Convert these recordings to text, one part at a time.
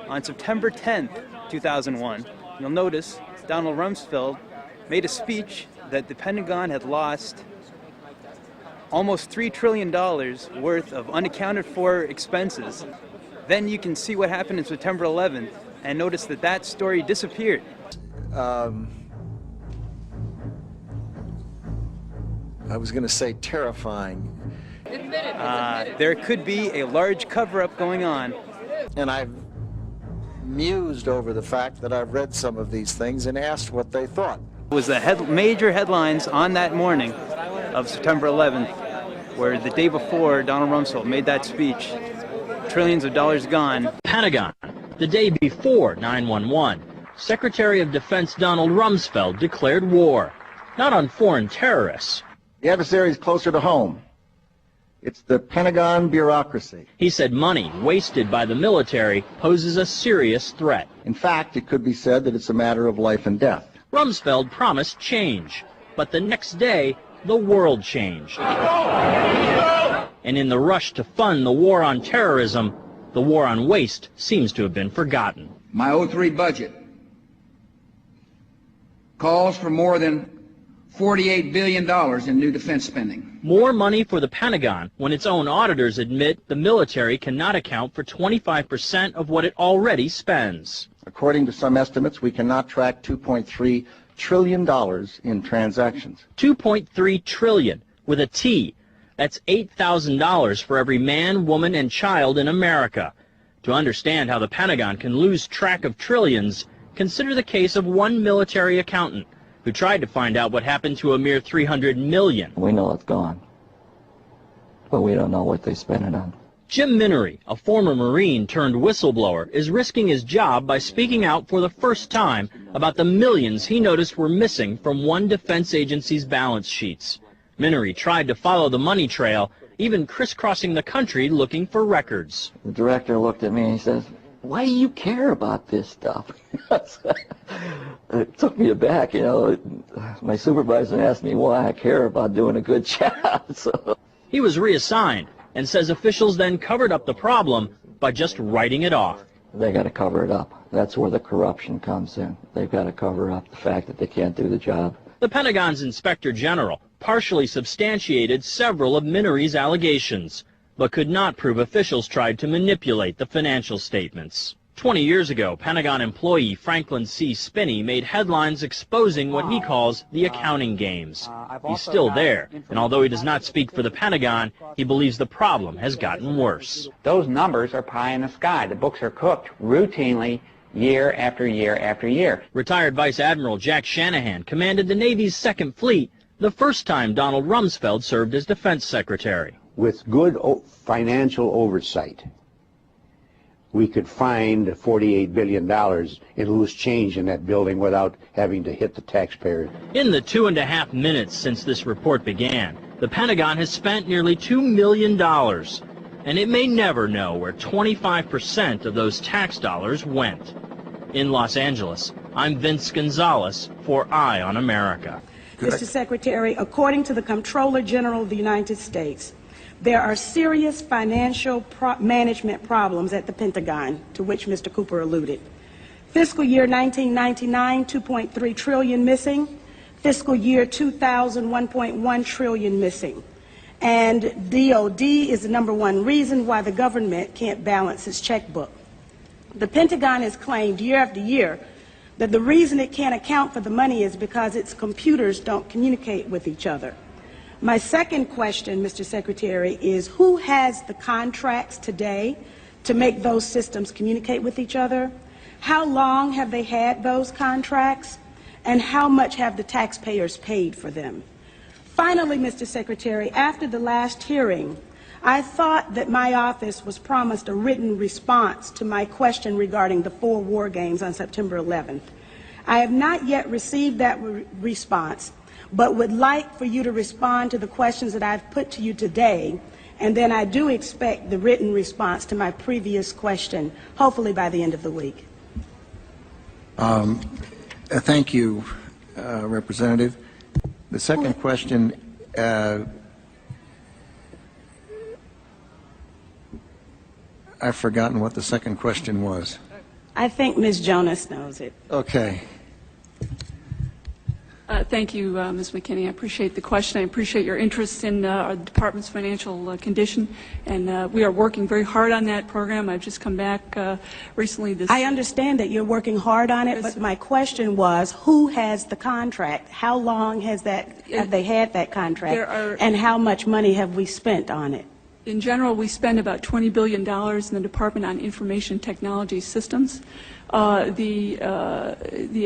on September 10th, 2001, you'll notice Donald Rumsfeld made a speech that the Pentagon had lost almost $3 trillion worth of unaccounted for expenses. Then you can see what happened on September 11th and notice that that story disappeared. I was going to say terrifying. There could be a large cover-up going on. And I've mused over the fact that I've read some of these things and asked what they thought. It was the major headlines on that morning of September 11th, where the day before Donald Rumsfeld made that speech, trillions of dollars gone. Pentagon, the day before 9/11, Secretary of Defense Donald Rumsfeld declared war, not on foreign terrorists. The adversary is closer to home. It's the Pentagon bureaucracy. He said money wasted by the military poses a serious threat. In fact, it could be said that it's a matter of life and death. Rumsfeld promised change, but the next day, the world changed. And in the rush to fund the war on terrorism, the war on waste seems to have been forgotten. My 03 budget calls for more than $48 billion in new defense spending. More money for the Pentagon when its own auditors admit the military cannot account for 25% of what it already spends. According to some estimates, we cannot track $2.3 trillion in transactions. $2.3 trillion with a T. That's $8,000 for every man, woman, and child in America. To understand how the Pentagon can lose track of trillions, consider the case of one military accountant who tried to find out what happened to a mere $300 million. We know it's gone, but we don't know what they spent it on. Jim Minery, a former Marine turned whistleblower, is risking his job by speaking out for the first time about the millions he noticed were missing from one defense agency's balance sheets. Minery tried to follow the money trail, even crisscrossing the country looking for records. The director looked at me and he says, "Why do you care about this stuff?" It took me aback, you know. My supervisor asked me why I care about doing a good job. So he was reassigned and says officials then covered up the problem by just writing it off. They got to cover it up. That's where the corruption comes in. They've got to cover up the fact that they can't do the job. The Pentagon's Inspector General partially substantiated several of Minery's allegations, but could not prove officials tried to manipulate the financial statements. 20 years ago, Pentagon employee Franklin C. Spinney made headlines exposing what he calls the accounting games. He's still there, and although he does not speak for the Pentagon, he believes the problem has gotten worse. Those numbers are pie in the sky. The books are cooked routinely year after year after year. Retired Vice Admiral Jack Shanahan commanded the Navy's Second Fleet the first time Donald Rumsfeld served as Defense Secretary. With good financial oversight, we could find $48 billion in loose change in that building without having to hit the taxpayer. In the 2.5 minutes since this report began, the Pentagon has spent nearly $2 million, and it may never know where 25% of those tax dollars went. In Los Angeles, I'm Vince Gonzalez for Eye on America. Mr. Secretary, according to the Comptroller General of the United States, there are serious financial management problems at the Pentagon, to which Mr. Cooper alluded. Fiscal year 1999, 2.3 trillion missing. Fiscal year 2000, 1.1 trillion missing. And DOD is the #1 reason why the government can't balance its checkbook. The Pentagon has claimed year after year that the reason it can't account for the money is because its computers don't communicate with each other. My second question, Mr. Secretary, is who has the contracts today to make those systems communicate with each other? How long have they had those contracts? And how much have the taxpayers paid for them? Finally, Mr. Secretary, after the last hearing, I thought that my office was promised a written response to my question regarding the 4 war games on September 11th. I have not yet received that response, but would like for you to respond to the questions that I've put to you today, and then I do expect the written response to my previous question, hopefully by the end of the week. Thank you, Representative. The second question, I've forgotten what the second question was. I think Ms. Jonas knows it. Okay. Thank you, Ms. McKinney. I appreciate the question. I appreciate your interest in our department's financial condition, and we are working very hard on that program. I've just come back recently. I understand that you're working hard on it, but my question was, who has the contract? How long have they had that contract, and how much money have we spent on it? In general, we spend about $20 billion in the Department on Information Technology Systems. The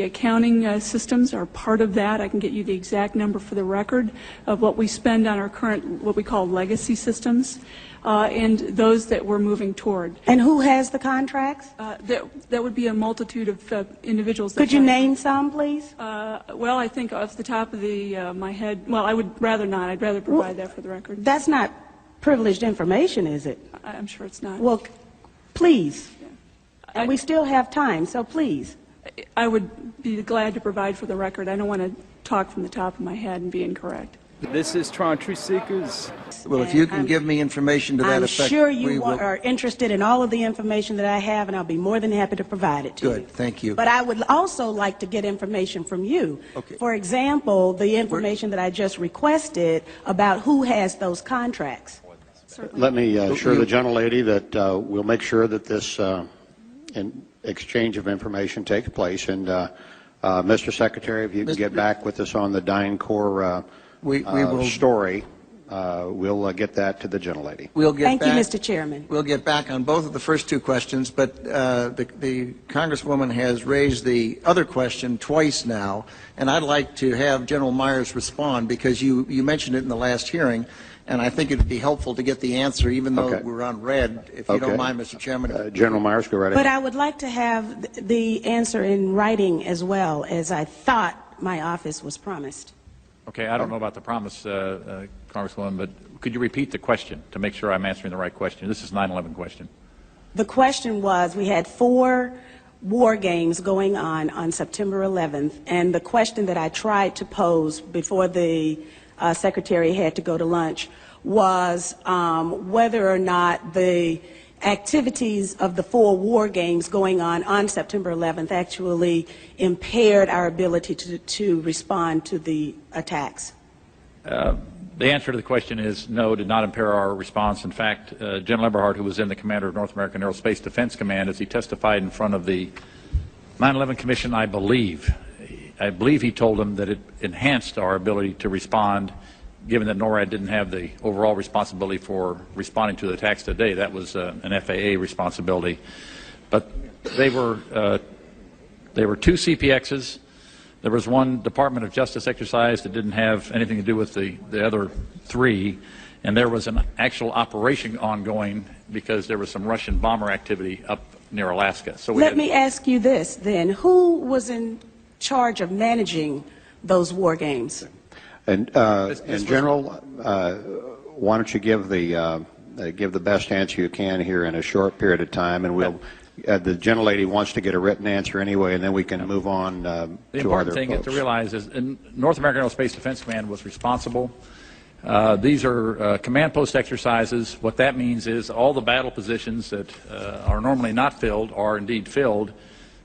accounting systems are part of that. I can get you the exact number for the record of what we spend on our current, what we call legacy systems, and those that we're moving toward. And who has the contracts? That would be a multitude of individuals. Could you name some, please? Well, I think off the top of my head, well, I would rather not. I'd rather provide that for the record. That's not privileged information, is it? I'm sure it's not. Well, please. And we still have time, so please. I would be glad to provide for the record. I don't want to talk from the top of my head and be incorrect. This is Toronto Truth Seekers. Well, if you can give me information to that effect, I'm sure you are interested in all of the information that I have, and I'll be more than happy to provide it to you. Good, thank you. But I would also like to get information from you. Okay. For example, the information that I just requested about who has those contracts. Certainly. Let me assure the gentlelady that we'll make sure that this exchange of information takes place. And Mr. Secretary, if you can get back with us on the DynCorp story, we'll get that to the gentlelady. Thank you, Mr. Chairman. We'll get back on both of the first two questions, but the Congresswoman has raised the other question twice now, and I'd like to have General Myers respond because you mentioned it in the last hearing. And I think it would be helpful to get the answer, even though we're on red, if you don't mind, Mr. Chairman. General Myers, go right ahead. But I would like to have the answer in writing as well, as I thought my office was promised. Okay, I don't know about the promise, Congresswoman, but could you repeat the question to make sure I'm answering the right question? This is 9/11 question. The question was, we had 4 war games going on September 11th, and the question that I tried to pose before the Secretary had to go to lunch was whether or not the activities of the 4 war games going on September 11th actually impaired our ability to respond to the attacks. The answer to the question is no, did not impair our response. In fact, General Eberhart, who was then the commander of North American Aerospace Defense Command, as he testified in front of the 9/11 Commission, I believe he told them that it enhanced our ability to respond, given that NORAD didn't have the overall responsibility for responding to the attacks today. That was an FAA responsibility. But they were 2 CPXs. There was 1 Department of Justice exercise that didn't have anything to do with the other 3. And there was an actual operation ongoing because there was some Russian bomber activity up near Alaska. So let me ask you this then. Who was in charge of managing those war games? And General, why don't you give the best answer you can here in a short period of time, and we'll. The gentlelady wants to get a written answer anyway, and then we can move on to other folks. The important thing to realize is North American Aerospace Defense Command was responsible. These are command post exercises. What that means is all the battle positions that are normally not filled are indeed filled.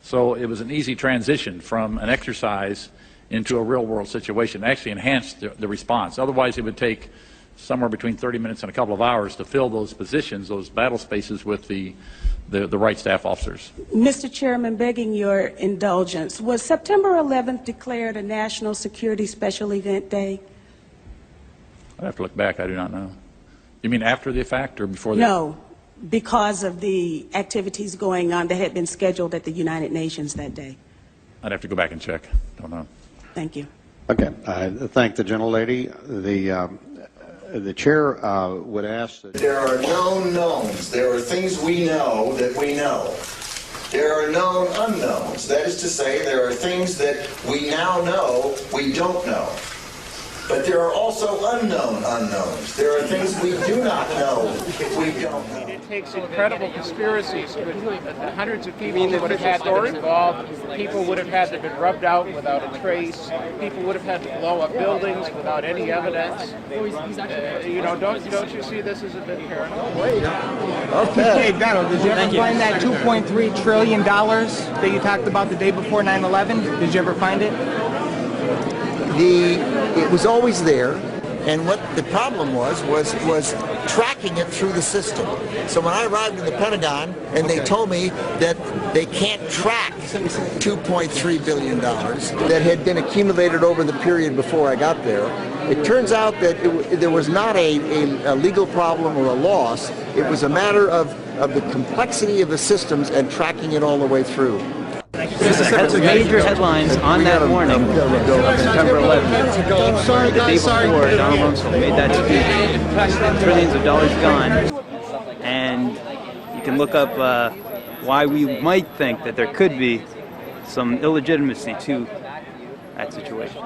So it was an easy transition from an exercise into a real-world situation. It actually enhanced the response. Otherwise, it would take somewhere between 30 minutes and a couple of hours to fill those positions, those battle spaces, with the right staff officers. Mr. Chairman, begging your indulgence, was September 11th declared a National Security Special Event Day? I'd have to look back. I do not know. You mean after the fact or before the No, because of the activities going on that had been scheduled at the United Nations that day. I'd have to go back and check. Don't know. Thank you. Okay. I thank the gentlelady. The chair would ask that there are known knowns. There are things we know that we know. There are known unknowns. That is to say, there are things that we now know we don't know. But there are also unknown unknowns. There are things we do not know. We don't know. It takes incredible conspiracies. Hundreds of people would have had to be involved. People would have had to be rubbed out without a trace. People would have had to blow up buildings without any evidence. Don't you see this as a bit paranoid? Okay, Donald, did you ever find that $2.3 trillion that you talked about the day before 9/11? Did you ever find it? It was always there, and what the problem was tracking it through the system. So when I arrived in the Pentagon and they told me that they can't track $2.3 billion that had been accumulated over the period before I got there, it turns out that there was not a legal problem or a loss. It was a matter of the complexity of the systems and tracking it all the way through. Major headlines on that morning of September 11th, the day before Donald Rumsfeld made that speech, trillions of dollars gone, and you can look up why we might think that there could be some illegitimacy to that situation.